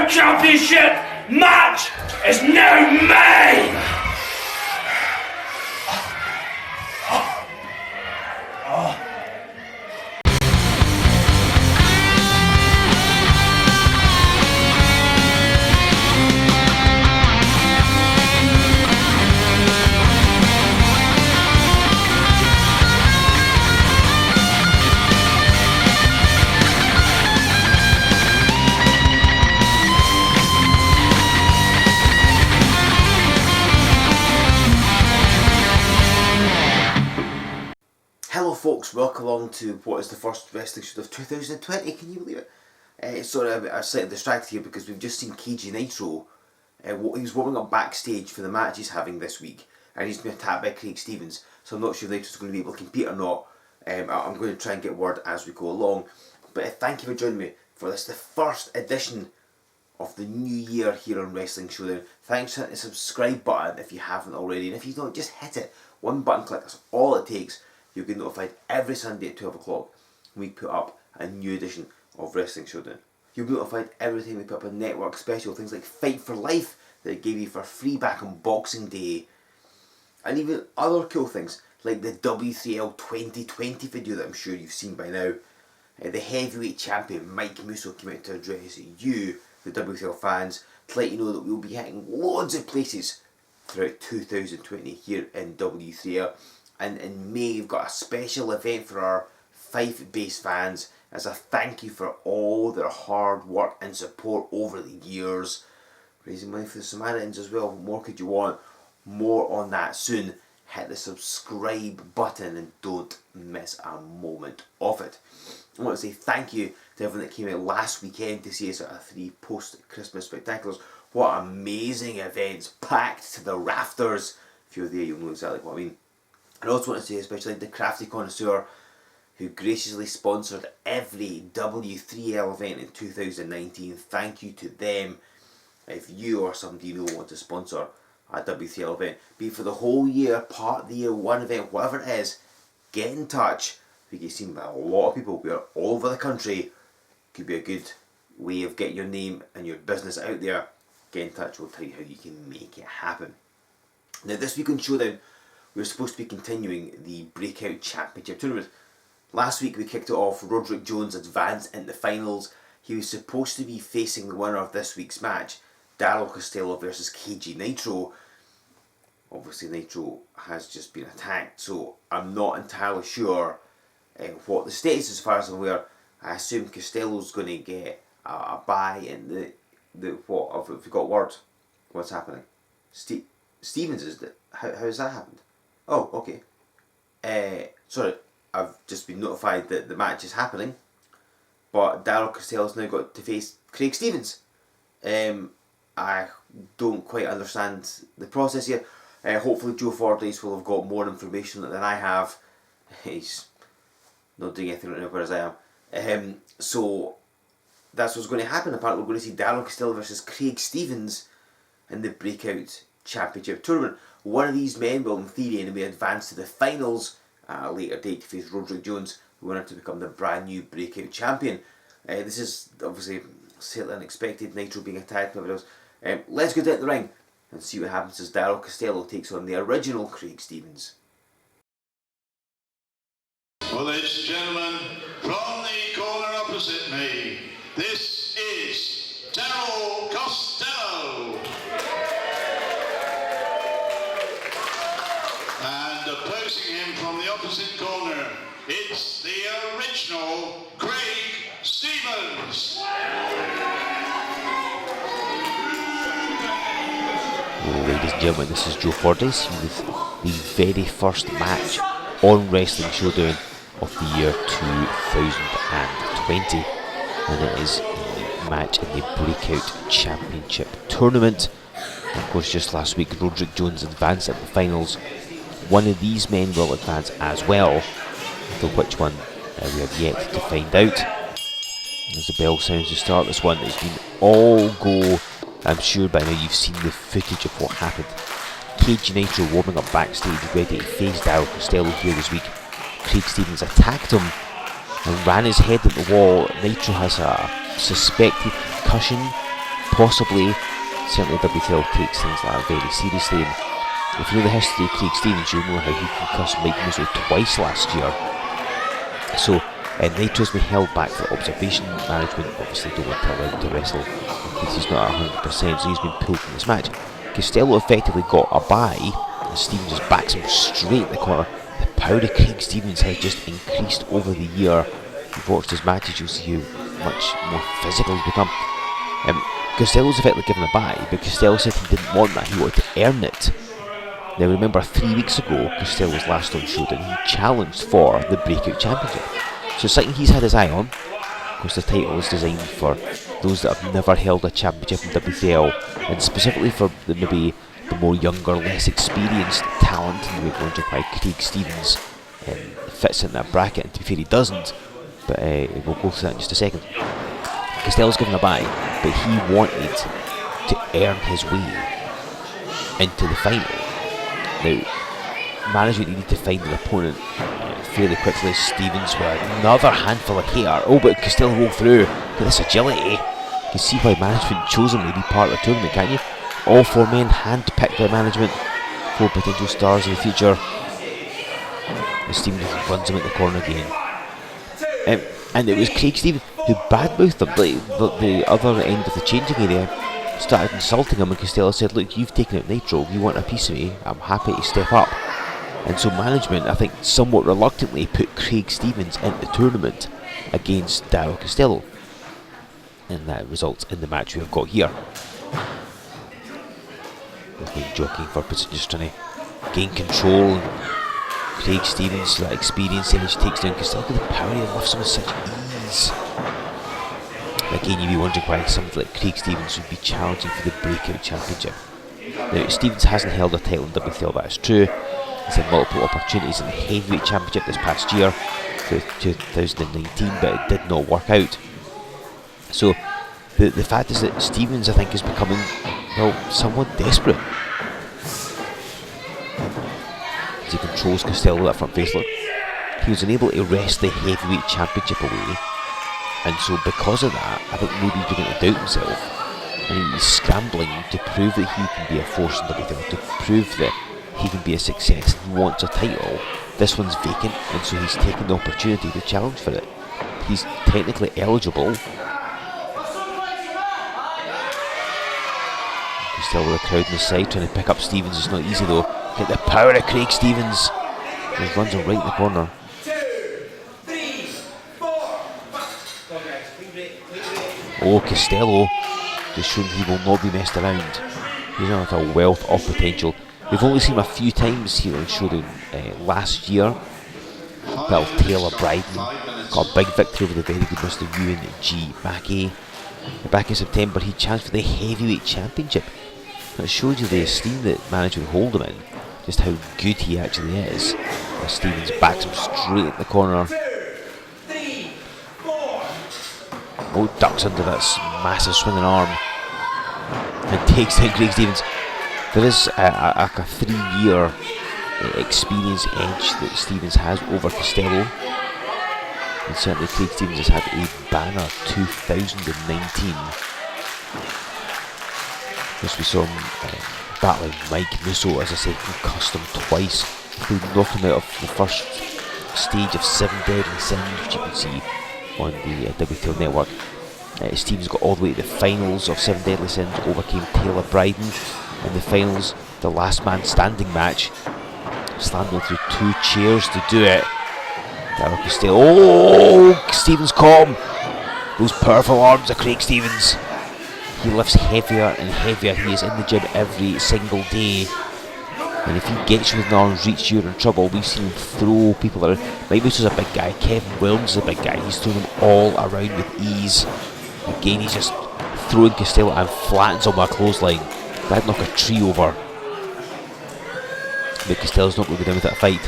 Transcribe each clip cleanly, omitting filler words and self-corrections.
World Championship match is now mine! Hello folks, welcome along to what is the first wrestling show of 2020, can you believe it? Sorry, I'm slightly distracted here because we've just seen KJ Nitro. He was warming up backstage for the match he's having this week, and he's been attacked by Craig Stevens, so I'm not sure if Nitro's going to be able to compete or not. I'm going to try and get word as we go along, but thank you for joining me for this, the first edition of the new year here on Wrestling Showdown. Thanks for hitting the subscribe button if you haven't already, and if you don't, just hit it. One button click, that's all it takes. You'll get notified every Sunday at 12 o'clock when we put up a new edition of Wrestling Showdown. You'll be notified every time we put up a network special, things like Fight for Life that I gave you for free back on Boxing Day, and even other cool things like the W3L 2020 video that I'm sure you've seen by now. The heavyweight champion Mike Musso came out to address you, the W3L fans, to let you know that we'll be hitting loads of places throughout 2020 here in W3L. And in May we've got a special event for our Fife-based fans as a thank you for all their hard work and support over the years. Raising money for the Samaritans as well. What more could you want? More on that soon. Hit the subscribe button and don't miss a moment of it. I want to say thank you to everyone that came out last weekend to see us at our 3 post-Christmas spectaculars. What amazing events, packed to the rafters. If you're there, you'll know exactly what I mean. I also want to say especially the Crafty Connoisseur, who graciously sponsored every W3L event in 2019. Thank you to them. If you or somebody you know want to sponsor a W3L event, be it for the whole year, part of the year, one event, whatever it is, get in touch. We get seen by a lot of people. We are all over the country. Could be a good way of getting your name and your business out there. Get in touch, we'll tell you how you can make it happen. Now this week on Showdown, we're supposed to be continuing the Breakout Championship tournament. Last week we kicked it off. Roderick Jones advanced into the finals. He was supposed to be facing the winner of this week's match, Darrell Costello versus KJ Nitro. Obviously Nitro has just been attacked, so I'm not entirely sure what the status is as far as I'm aware. I assume Costello's going to get a bye in the what have we got word? What's happening? Stevens is it? How has that happened? Oh, okay. Sorry, I've just been notified that the match is happening, but Darrell Costello's now got to face Craig Stevens. I don't quite understand the process here. Hopefully Joe Fordyce will have got more information than I have. He's not doing anything right now, whereas I am. So that's what's going to happen. Apparently we're going to see Darrell Costello versus Craig Stevens in the Breakout Championship tournament. One of these men will, in theory anyway, advance to the finals at a later date to face Roderick Jones, who went on to become the brand new Breakout Champion. This is obviously certainly unexpected, Nitro being attacked and everything else. Let's go down to the ring and see what happens as Darrell Costello takes on the original Craig Stevens. Well, ladies and gentlemen, from the corner opposite me, this is Darrell Costello. And opposing him from the opposite corner, it's the original Craig Stevens. Ladies and gentlemen, this is Joe Fordyce with the very first match on Wrestling Showdown of the year 2020, and it is the match in the Breakout Championship tournament. And of course, just last week Roderick Jones advanced at the finals. One of these men will advance as well, though which one we have yet to find out. As the bell sounds to start this one, it's been all go. I'm sure by now you've seen the footage of what happened. KJ Nitro warming up backstage, ready to face Darrell Costello here this week. Craig Stevens attacked him and ran his head at the wall. Nitro has a suspected concussion, possibly. Certainly W3L takes things like that very seriously. And if you know the history of Craig Stevens, you'll know how he concussed Mike Musso twice last year. So Nitro's been held back for observation. Management obviously don't want to allow him to wrestle in case he's not at 100%, so he's been pulled from this match. Costello effectively got a bye, and Stevens just backs him straight in the corner. The power of Craig Stevens has just increased over the year. If you've watched his matches, you'll see how much more physical he's become. Costello's effectively given a bye, but Costello said he didn't want that, he wanted to earn it. Now remember, 3 weeks ago, Costello's last on Showdown, he challenged for the Breakout Championship. So something he's had his eye on. Of course, the title is designed for those that have never held a championship in W3L, and specifically for maybe the more younger, less experienced talent. And we're wondering why Craig Stevens fits in that bracket, and to be fair, he doesn't, but we'll go through that in just a second. Costello's given a bye, but he wanted to earn his way into the final. Now, management needed to find an opponent fairly quickly. Stevens with another handful of hair. Oh, but Costello rolled through. Look at this agility. You can see why management chose him to be part of the tournament, can't you? All 4 men hand-picked by management. 4 potential stars of the future. And Stevens runs him at the corner again. And it was Craig Stevens who badmouthed him. The other end of the changing area started insulting him, and Costello said, look, you've taken out Nitro, you want a piece of me, I'm happy to step up. And so management, I think somewhat reluctantly, put Craig Stevens in the tournament against Darrell Costello, and that results in the match we've got here. Both men jockeying for position, just trying to gain control. And Craig Stevens, that experience in which takes down Costello, look at the power he lifts him with such ease. Again, you'd be wondering why somebody like Craig Stevens would be challenging for the Breakout Championship. Now, Stevens hasn't held a title in W3L, that is true. He's had multiple opportunities in the Heavyweight Championship this past year, 2019, but it did not work out. So, the fact is that Stevens, I think, is becoming, well, somewhat desperate. As he controls Costello with that front face look. He was unable to wrest the Heavyweight Championship away. And so because of that, I think maybe he's beginning to doubt himself. And he's scrambling to prove that he can be a force in W3L, to prove that he can be a success. He wants a title. This one's vacant, and so he's taken the opportunity to challenge for it. He's technically eligible. He's still with a crowd on his side trying to pick up Stevens. It's not easy though. Get the power of Craig Stevens. He runs him right in the corner. Oh, Costello just showing he will not be messed around. He's on a wealth of potential. We've only seen him a few times here on Showdown last year. That'll Taylor Bryden got a big victory over the very good Mr. Ewan G. Mackey. Back in September, he challenged for the Heavyweight Championship. That shows you the esteem that management hold him in, just how good he actually is. As Stevens backs him straight at the corner. Oh, ducks under that massive swinging arm and takes down Craig Stevens. There is a 3-year experience edge that Stevens has over Costello. And certainly Craig Stevens has had a banner 2019. Yes, we saw him battling Mike Musso, as I said, concussed him twice. He knocked him out of the first stage of 7 Deadly Sins, which you can see on the W3L network. Stevens got all the way to the finals of 7 Deadly Sins, overcame Taylor Bryden in the finals, the last man standing match, slamming through 2 chairs to do it. Darrell Costello, oh, Stevens caught him. Those powerful arms of Craig Stevens. He lifts heavier and heavier. He is in the gym every single day. And if he gets you with an arm's reach, you're in trouble. We've seen him throw people around. Mike Musso's a big guy. Kevin Williams is a big guy. He's thrown them all around with ease. Again, he's just throwing Costello and flattens on my clothesline. That'd knock a tree over. But Costello's not going to go down with that fight.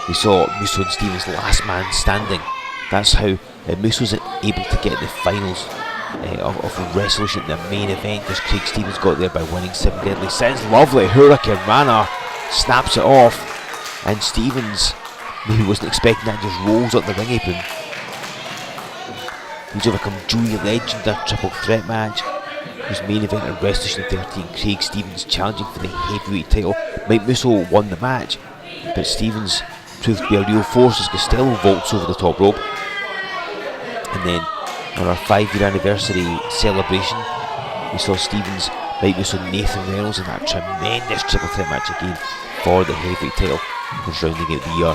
We saw Musso and Stevens last man standing. That's how Musso's able to get the finals of the resolution, the main event, because Craig Stevens got there by winning 7 Deadly Sins. Lovely Hurricane Rana snaps it off, and Stevens maybe wasn't expecting that, just rolls up the ring apron. He's overcome Joey Legend in a triple threat match. His main event at WrestleMania 13, Craig Stevens challenging for the heavyweight title. Mike Musso won the match, but Stevens proved to be a real force as Costello vaults over the top rope. And then on our 5-year anniversary celebration, we saw Stevens, Mike Musso, Nathan Reynolds in that tremendous triple threat match again for the heavyweight title. Was rounding out the year.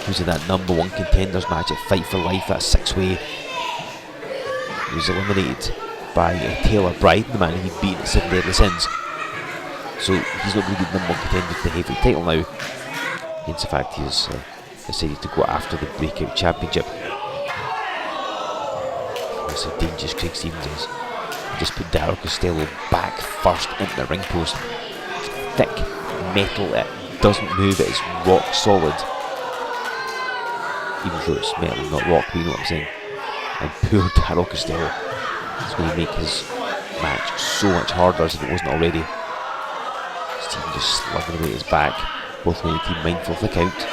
He was in that #1 contenders match at Fight for Life, that 6-way. He was eliminated by Taylor Bryden, the man he'd beaten at 7 Deadly Sins. So he's not going to be the #1 contender for the heavyweight title now. Hence the fact he has decided to go after the Breakout Championship. That's how dangerous Craig Stevens is. Just put Darrell Costello back first into the ring post. Thick metal, it doesn't move, it is rock solid. Even though it's metal and not rock, but you know what I'm saying. And poor Darrell Costello is going to make his match so much harder as if it wasn't already. Stevens just slugging away at his back, both men team mindful of the count.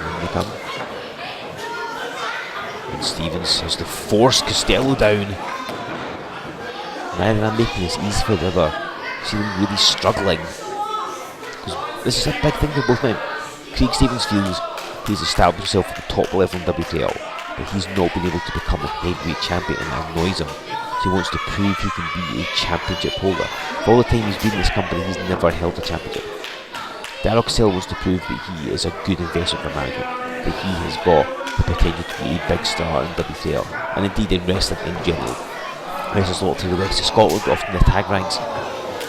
And they come. And Stevens has to force Costello down. Neither am making this easy for the other. See them really struggling. Because this is a big thing for both men. Craig Stevens feels he's established himself at the top level in W3L, but he's not been able to become a heavyweight champion, and that annoys him. So he wants to prove he can be a championship holder. For all the time he's been in this company, he's never held a championship. Darrell Costello wants to prove that he is a good investment for management, that he has got the potential to be a big star in W3L, and indeed in wrestling in general. He wrestles a lot through the west of Scotland, often in the tag ranks,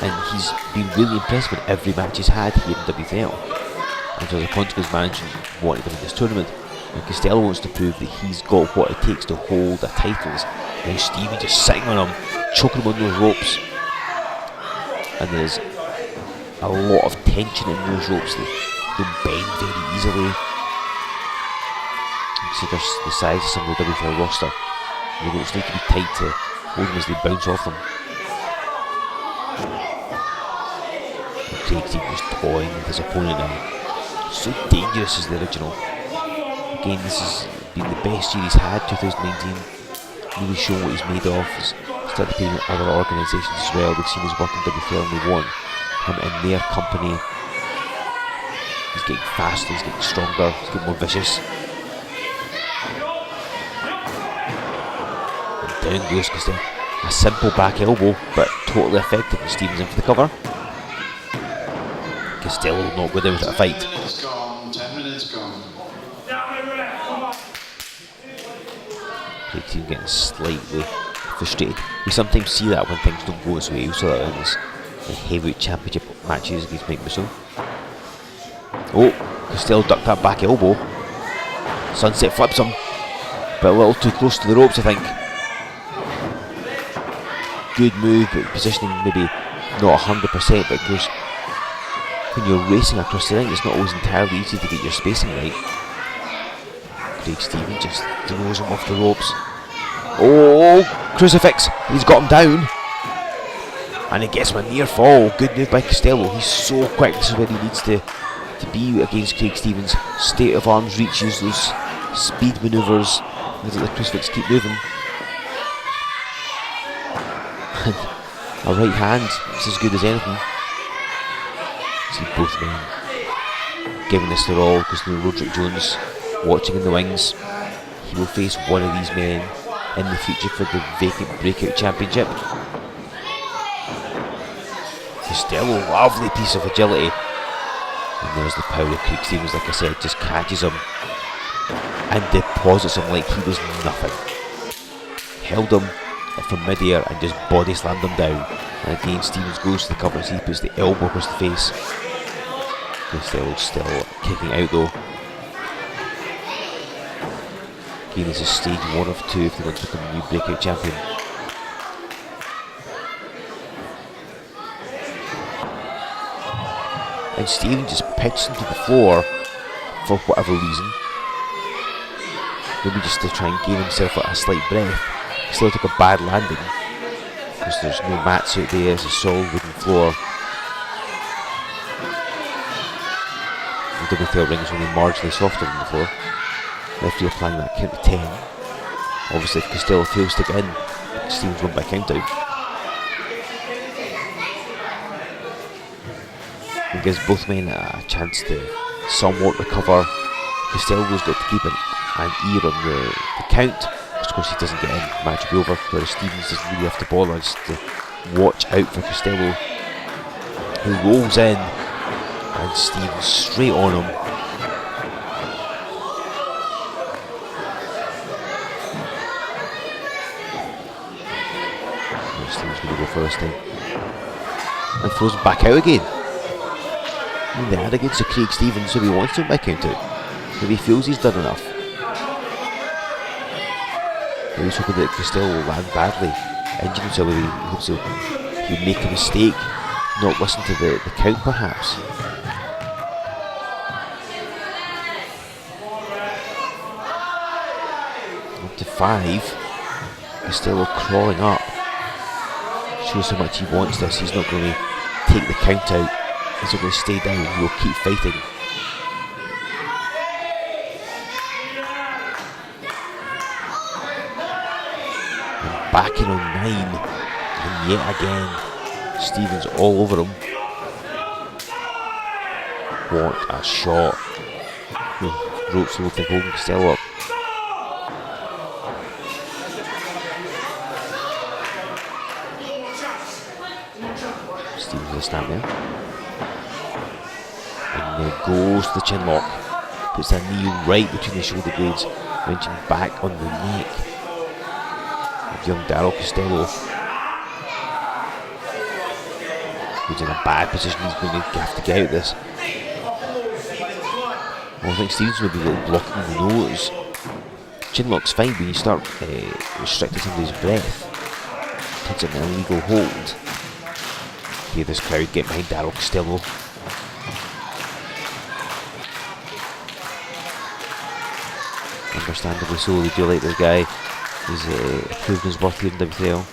and he's been really impressed with every match he's had here in W3L. And as a consequence, management wanted him in this tournament. And Costello wants to prove that he's got what it takes to hold the titles. Now Stevie just sitting on him, choking him on those ropes. And there's a lot of tension in those ropes. They don't bend very easily. Consider the size of some of the WFL roster. The ropes need to be tight to hold them as they bounce off them. And Craig Stevens toying with his opponent now. So dangerous as the original. Again, this has been the best year he's had, 2019. Really showing what he's made of. He's started playing with other organisations as well. They've seen his work in WFL and they want him in their company. He's getting faster, he's getting stronger, he's getting more vicious. And down goes Costello. A simple back elbow, but totally effective. And Stevens in for the cover. Costello will not go down without a fight. 10 minutes gone, 10 minutes gone. Craig Stevens getting slightly frustrated. We sometimes see that when things don't go his way. We saw that in his heavyweight championship matches against Mike Musso. Oh, Costello ducked that back elbow. Sunset flips him, but a little too close to the ropes, I think. Good move, but positioning maybe not 100%, but of course, when you're racing across the ring, it's not always entirely easy to get your spacing right. Craig Stevens just throws him off the ropes. Oh, crucifix! He's got him down. And he gets him a near fall. Good move by Costello. He's so quick. This is where he needs to be against Craig Stevens. State of arms reach, use those speed manoeuvres. Let the crucifix keep moving. A right hand. It's as good as anything. See both men giving this their all, because now Roderick Jones watching in the wings. He will face one of these men in the future for the vacant Breakout Championship. Costello, lovely piece of agility. And there's the power of Craig Stevens, like I said, just catches him and deposits him like he was nothing. Held him from mid-air and just body slammed him down. And again Stevens goes to the cover as he puts the elbow across the face. Costello's still kicking out though. Again, this is stage 1 of 2 if they want to become a new Breakout Champion. And Stevens just pitched him to the floor for whatever reason. Maybe just to try and gain himself a slight breath. He still took a bad landing because there's no mats out there, it's a solid wooden floor. The WFL ring is only marginally softer than the floor. Referee applying that count to 10. Obviously, if Costello fails to get in, Stevens won by count out. It gives both men a chance to somewhat recover. Costello's got to keep an ear on the count. Of course, he doesn't get in, the match will be over. Whereas Stevens doesn't really have to bother, just to watch out for Costello, who rolls in, and Stevens straight on him. Stevens going to go for this time, and throws him back out again. I mean, the arrogance of Craig Stevens, so he wants to make count out. Maybe he feels he's done enough. Maybe he's hoping that Costello will land badly, injure himself. Maybe he hopes he'll make a mistake, not listen to the count perhaps. Up to 5. Costello crawling up. Shows how much he wants this. He's not going to take the count out. He's not going to stay down. He will keep fighting. And back in on 9. And yet again, Stevens all over him. What a shot. Ropes the whole thing, holding Costello up. Stevens with a snap there. And then goes to the chin lock. Puts that knee right between the shoulder blades, wrenching back on the neck of young Darrell Costello. He's in a bad position, he's going to have to get out of this. Well, I think Stevens will be blocking the nose. Chin lock's fine when you start restricting somebody's breath. Puts it in an illegal hold. Hear this crowd get behind Darrell Costello. Understandably so, they do like this guy. He's proven his worth here in W3L.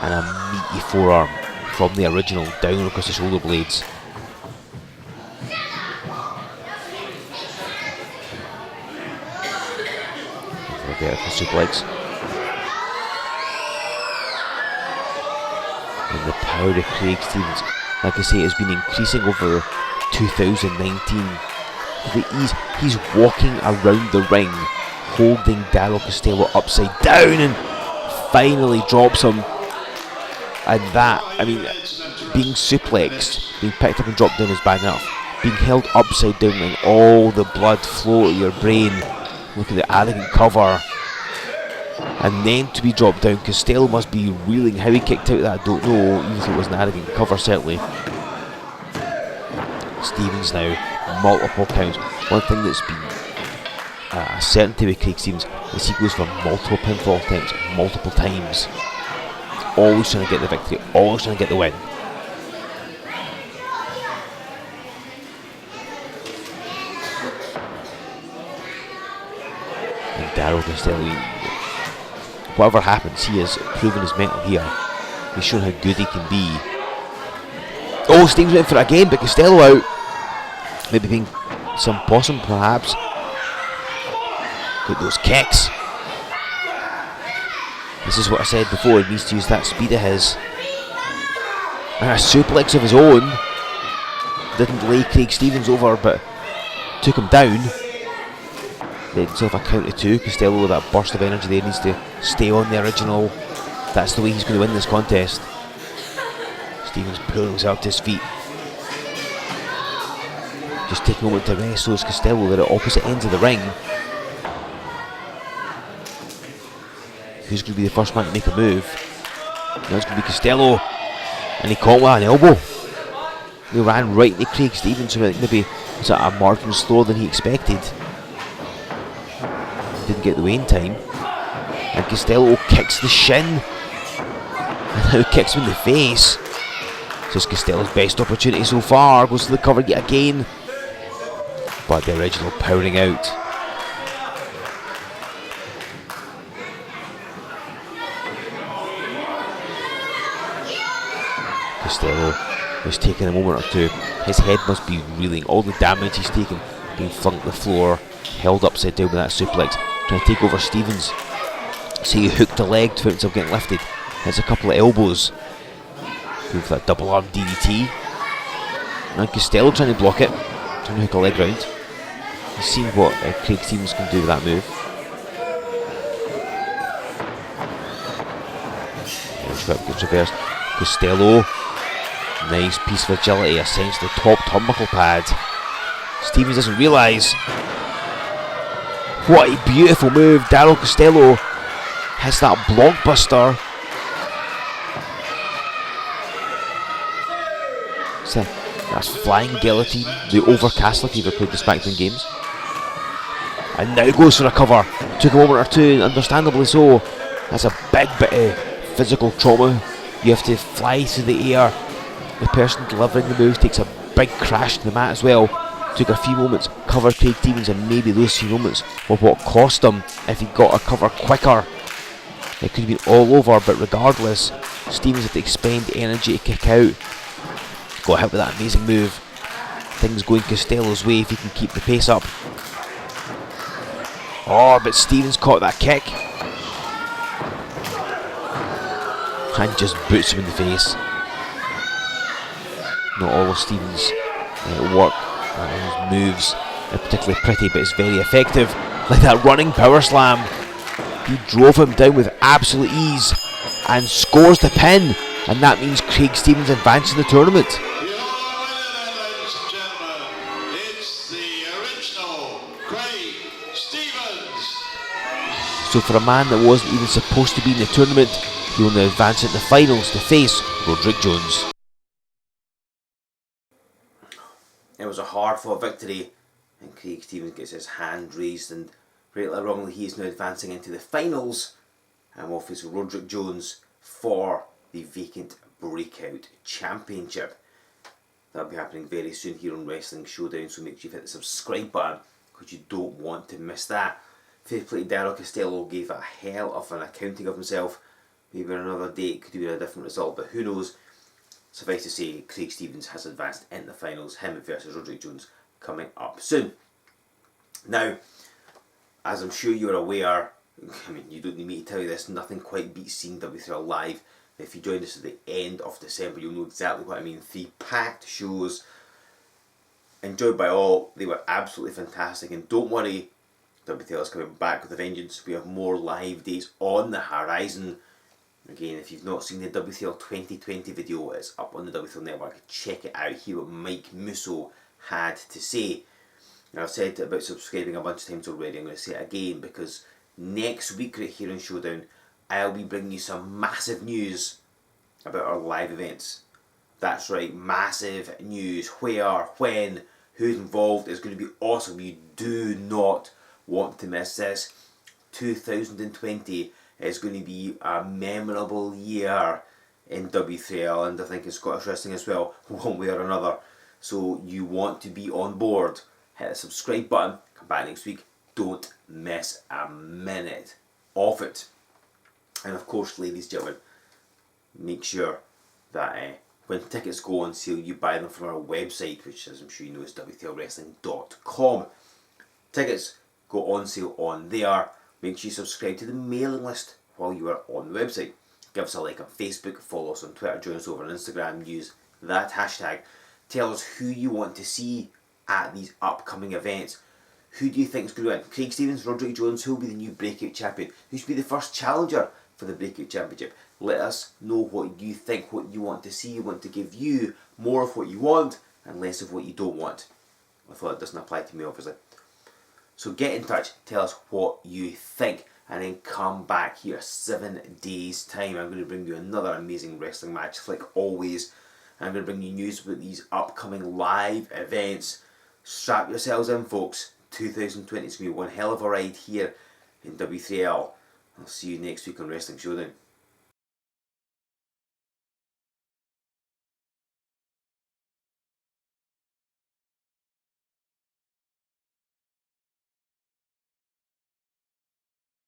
And a meaty forearm from the original down across the shoulder blades. For a vertical suplex. And the power of Craig Stevens, like I say, has been increasing over 2019. He's walking around the ring, holding Darrell Costello upside down, and finally drops him. And that, I mean, being suplexed, being picked up and dropped down is bad enough. Being held upside down and all the blood flow to your brain. Look at the arrogant cover. And then to be dropped down, Costello must be reeling. How he kicked out of that, I don't know, even if it was an arrogant cover, certainly. Stevens now, multiple counts. One thing that's been a certainty with Craig Stevens is he goes for multiple pinfall attempts, multiple times. Always trying to get the victory, always trying to get the win. And Darrell Costello, whatever happens, he has proven his mettle here. He's shown how good he can be. Oh, Stevens went for it again, but Costello out. Maybe being some possum, perhaps. Get those kicks. This is what I said before, he needs to use that speed of his. And a suplex of his own. Didn't lay Craig Stevens over, but took him down. Made himself a count of 2. Costello with that burst of energy there needs to stay on the original. That's the way he's going to win this contest. Stevens pulling himself to his feet. Just taking a moment to rest, so is Costello. They're at opposite ends of the ring. Who's going to be the first man to make a move? Now it's going to be Costello. And he caught with an elbow. He ran right into Craig Stevens, so I think maybe it was a margin slower than he expected. Didn't get the way in time. And Costello kicks the shin. And now kicks him in the face. So it's Costello's best opportunity so far. Goes to the cover yet again. But the original powering out. Costello was taking a moment or two. His head must be reeling. All the damage he's taken, being flung to the floor, held upside down with that suplex, trying to take over Stevens. So he hooked a leg to himself getting lifted. Hits a couple of elbows. Going for that double arm DDT. Now Costello trying to block it, trying to hook a leg round. He's seen what Craig Stevens can do with that move. Gets reversed. Costello, nice piece of agility, ascends to the top turnbuckle pad. Stevens doesn't realise. What a beautiful move. Darrell Costello hits that blockbuster. So that's flying guillotine, the overcast like he ever played the SmackDown games. And now goes for a cover. Took a moment or two, understandably so. That's a big bit of physical trauma. You have to fly through the air. The person delivering the move takes a big crash to the mat as well. Took a few moments, covered Craig Stevens, and maybe those few moments were what cost him. If he got a cover quicker, it could have been all over, but regardless, Stevens had to expend energy to kick out. Got hit with that amazing move. Things going Costello's way if he can keep the pace up. Oh, but Stevens caught that kick. And just boots him in the face. Not all of Stevens' work and his moves are particularly pretty, but it's very effective. Like that running power slam. He drove him down with absolute ease and scores the pin. And that means Craig Stevens advances the tournament. Your winner, ladies and gentlemen, it's the original Craig Stevens. So for a man that wasn't even supposed to be in the tournament, he will now advance into the finals to face Roderick Jones. It was a hard-fought victory, and Craig Stevens gets his hand raised, and rightly or wrongly, he is now advancing into the finals and will face Roderick Jones for the vacant Breakout Championship. That'll be happening very soon here on Wrestling Showdown, so make sure you hit the subscribe button because you don't want to miss that. Fair play to Darrell Costello, gave a hell of an accounting of himself. Maybe on another day it could be a different result, but who knows. Suffice to say, Craig Stevens has advanced into the finals, him versus Roderick Jones coming up soon. Now, as I'm sure you're aware, I mean, you don't need me to tell you this, nothing quite beats seeing W3L live. If you joined us at the end of December, you'll know exactly what I mean. 3 packed shows, enjoyed by all. They were absolutely fantastic, and don't worry, W3L is coming back with a vengeance. We have more live days on the horizon. Again, if you've not seen the W3L 2020 video, it's up on the W3L network. Check it out, hear what Mike Musso had to say. Now, I've said about subscribing a bunch of times already. I'm going to say it again because next week right here on Showdown, I'll be bringing you some massive news about our live events. That's right, massive news. Where, when, who's involved is going to be awesome. You do not want to miss this. 2020 is going to be a memorable year in W3L, and I think in Scottish wrestling as well, one way or another. So you want to be on board. Hit the subscribe button, come back next week. Don't miss a minute of it. And of course, ladies and gentlemen, make sure that when tickets go on sale, you buy them from our website, which, as I'm sure you know, is W3LWrestling.com. Tickets go on sale on there. Make sure you subscribe to the mailing list while you are on the website. Give us a like on Facebook, follow us on Twitter, join us over on Instagram, use that hashtag. Tell us who you want to see at these upcoming events. Who do you think is going to win? Craig Stevens, Roderick Jones, who will be the new Breakout Champion? Who should be the first challenger for the Breakout Championship? Let us know what you think, what you want to see. We want to give you more of what you want and less of what you don't want. I thought it doesn't apply to me, obviously. So get in touch, tell us what you think, and then come back here 7 days time. I'm going to bring you another amazing wrestling match like always. I'm going to bring you news about these upcoming live events. Strap yourselves in, folks. 2020 is going to be one hell of a ride here in W3L. I'll see you next week on Wrestling Showdown.